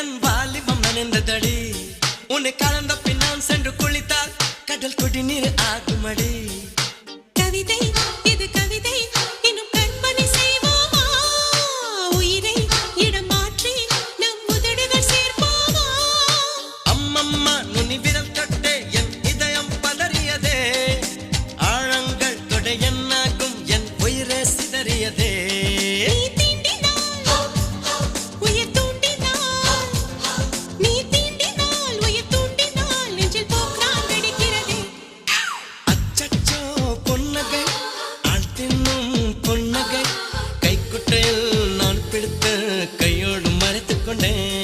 என் வாலிபம் நனைந்ததடி உன்னை கலந்த பின் நான் சென்று குளித்தால் கடல் குடிநீர் ஆகுமடி கவிதை இது கவிதை இன்னும் கற்பனை செய்வோமா உயிரை இடம் மாற்றி நம் உதடுகள் சேர்ப்போமா அம்மம்மா நுனி விரல் தொட்டே என் இதயம் பதறியதே ஆழங்கள் தொட என்னாகும் என் உயிரே சிதறியதே நீ தீண்டினால் உயிர் தூண்டினால் நீ தீண்டினால் உயிர் தூண்டினால் நெஞ்சில் போக்கிறான் வெடிக்கிறதே அச்சச்சோ பொன்னகை ஆள் தின்னும் பொன்னகை கைக்குட்டையில் நான் பிடித்து கையோடு மறைத்துக் கொண்டேன்